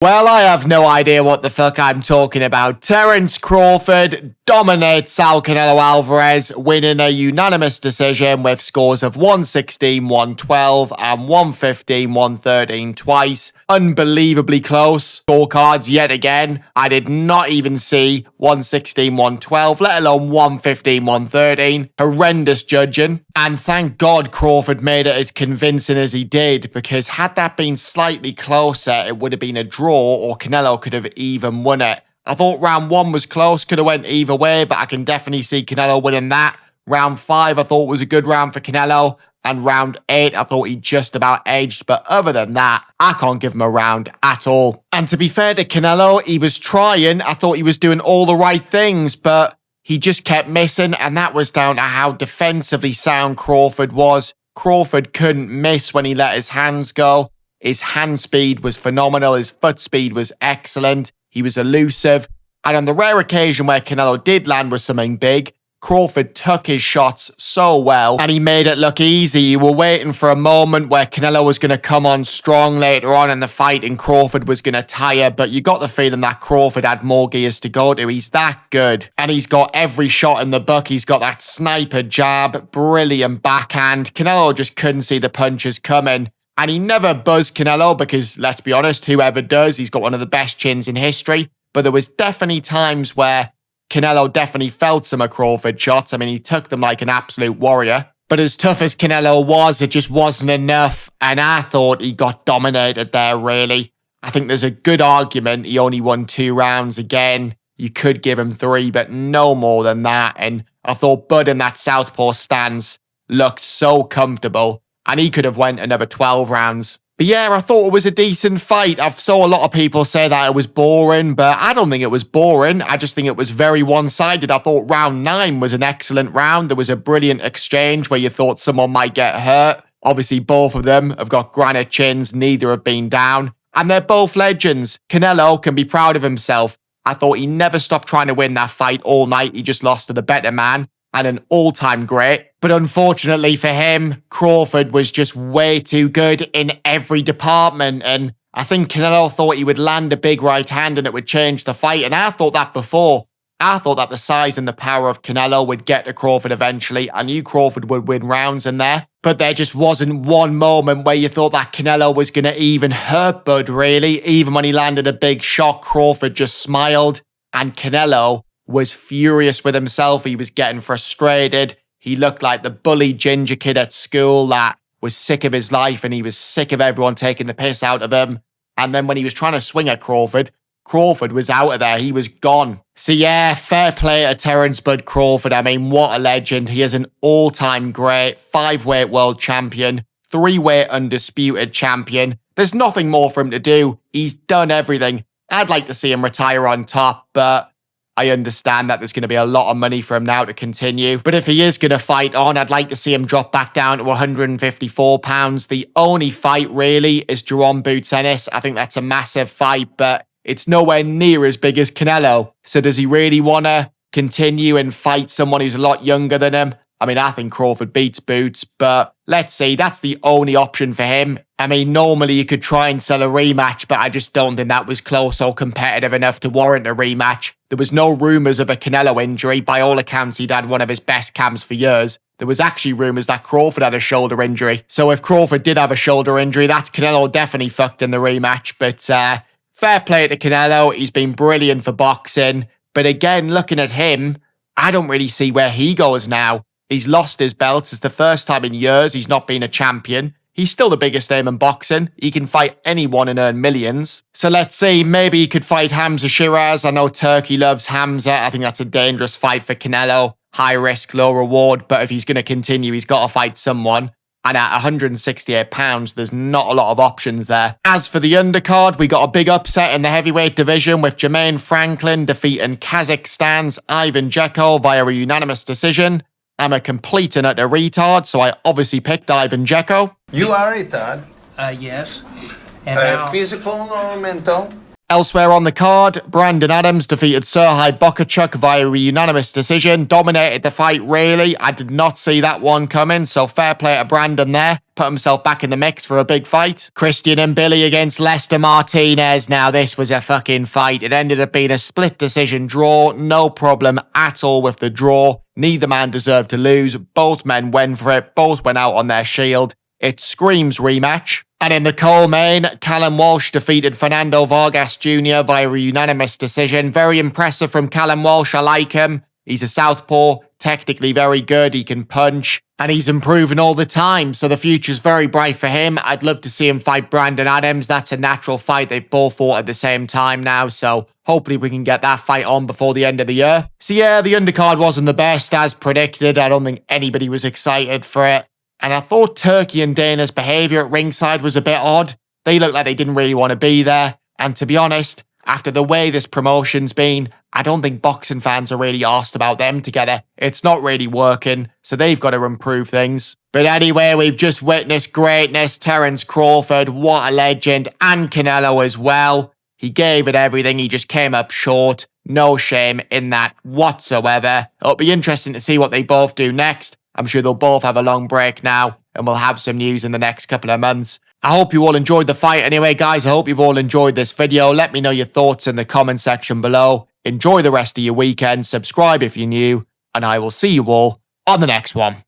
Well, I have no idea what the fuck I'm talking about. Terence Crawford dominates Saul Canelo Alvarez, winning a unanimous decision with scores of 116, 112 and 115, 113 twice. Unbelievably close scorecards yet again. I did not even see 116, 112, let alone 115, 113. Horrendous judging. And thank God Crawford made it as convincing as he did, because had that been slightly closer, it would have been a draw or Canelo could have even won it. I thought round 1 was close, could have went either way, but I can definitely see Canelo winning that. Round 5 I thought was a good round for Canelo, and round 8 I thought he just about edged, but other than that, I can't give him a round at all. And to be fair to Canelo, he was trying, I thought he was doing all the right things, but he just kept missing, and that was down to how defensively sound Crawford was. Crawford couldn't miss when he let his hands go. His hand speed was phenomenal, his foot speed was excellent, he was elusive, and on the rare occasion where Canelo did land with something big, Crawford took his shots so well, and he made it look easy. You were waiting for a moment where Canelo was going to come on strong later on in the fight and Crawford was going to tire, but you got the feeling that Crawford had more gears to go to. He's that good, and he's got every shot in the book. He's got that sniper jab, brilliant backhand. Canelo just couldn't see the punches coming. And he never buzzed Canelo because, let's be honest, whoever does, he's got one of the best chins in history. But there was definitely times where Canelo definitely felt some of Crawford's shots. I mean, he took them like an absolute warrior. But as tough as Canelo was, it just wasn't enough. And I thought he got dominated there, really. I think there's a good argument he only won 2 rounds again. You could give him 3, but no more than that. And I thought Bud in that southpaw stance looked so comfortable. And he could have went another 12 rounds. But yeah, I thought it was a decent fight. I've saw a lot of people say that it was boring, but I don't think it was boring. I just think it was very one-sided. I thought round 9 was an excellent round. There was a brilliant exchange where you thought someone might get hurt. Obviously, both of them have got granite chins. Neither have been down. And they're both legends. Canelo can be proud of himself. I thought he never stopped trying to win that fight all night. He just lost to the better man and an all-time great. But unfortunately for him, Crawford was just way too good in every department. And I think Canelo thought he would land a big right hand and it would change the fight. And I thought that before. I thought that the size and the power of Canelo would get to Crawford eventually. I knew Crawford would win rounds in there. But there just wasn't one moment where you thought that Canelo was going to even hurt Bud, really. Even when he landed a big shot, Crawford just smiled. And Canelo was furious with himself. He was getting frustrated. He looked like the bully ginger kid at school that was sick of his life and he was sick of everyone taking the piss out of him. And then when he was trying to swing at Crawford, Crawford was out of there. He was gone. So yeah, fair play to Terence Bud Crawford. I mean, what a legend. He is an all-time great 5-weight world champion, 3-weight undisputed champion. There's nothing more for him to do. He's done everything. I'd like to see him retire on top, but I understand that there's going to be a lot of money for him now to continue. But if he is going to fight on, I'd like to see him drop back down to 154 pounds. The only fight really is Jerome Boots Ennis. I think that's a massive fight, but it's nowhere near as big as Canelo. So does he really want to continue and fight someone who's a lot younger than him? I mean, I think Crawford beats Boots, but let's see, that's the only option for him. I mean, normally you could try and sell a rematch, but I just don't think that was close or competitive enough to warrant a rematch. There was no rumours of a Canelo injury. By all accounts, he'd had one of his best camps for years. There was actually rumours that Crawford had a shoulder injury. So if Crawford did have a shoulder injury, that's Canelo definitely fucked in the rematch. But fair play to Canelo. He's been brilliant for boxing. But again, looking at him, I don't really see where he goes now. He's lost his belt. It's the first time in years he's not been a champion. He's still the biggest name in boxing. He can fight anyone and earn millions. So let's see, maybe he could fight Hamza Shiraz. I know Turkey loves Hamza. I think that's a dangerous fight for Canelo. High risk, low reward. But if he's going to continue, he's got to fight someone. And at 168 pounds, there's not a lot of options there. As for the undercard, we got a big upset in the heavyweight division with Jermaine Franklin defeating Kazakhstan's Ivan Dzeko via a unanimous decision. I'm a complete and utter retard, so I obviously picked Ivan Dzeko. You are a retard? Yes. And Physical or mental? Elsewhere on the card, Brandon Adams defeated Serhij Bokachuk via a unanimous decision. Dominated the fight, really. I did not see that one coming, so fair play to Brandon there. Put himself back in the mix for a big fight. Christian and Billy against Lester Martinez. Now, this was a fucking fight. It ended up being a split decision draw. No problem at all with the draw. Neither man deserved to lose. Both men went for it. Both went out on their shield. It screams rematch. And in the co-main, Callum Walsh defeated Fernando Vargas Jr. via a unanimous decision. Very impressive from Callum Walsh. I like him. He's a southpaw, technically very good. He can punch, and he's improving all the time. So the future's very bright for him. I'd love to see him fight Brandon Adams. That's a natural fight. They've both fought at the same time now, so hopefully we can get that fight on before the end of the year. So yeah, the undercard wasn't the best as predicted. I don't think anybody was excited for it. And I thought Turkey and Dana's behaviour at ringside was a bit odd. They looked like they didn't really want to be there. And to be honest, after the way this promotion's been, I don't think boxing fans are really arsed about them together. It's not really working, so they've got to improve things. But anyway, we've just witnessed greatness. Terence Crawford, what a legend. And Canelo as well. He gave it everything. He just came up short. No shame in that whatsoever. It'll be interesting to see what they both do next. I'm sure they'll both have a long break now, and we'll have some news in the next couple of months. I hope you all enjoyed the fight anyway, guys. I hope you've all enjoyed this video. Let me know your thoughts in the comment section below. Enjoy the rest of your weekend. Subscribe if you're new, and I will see you all on the next one.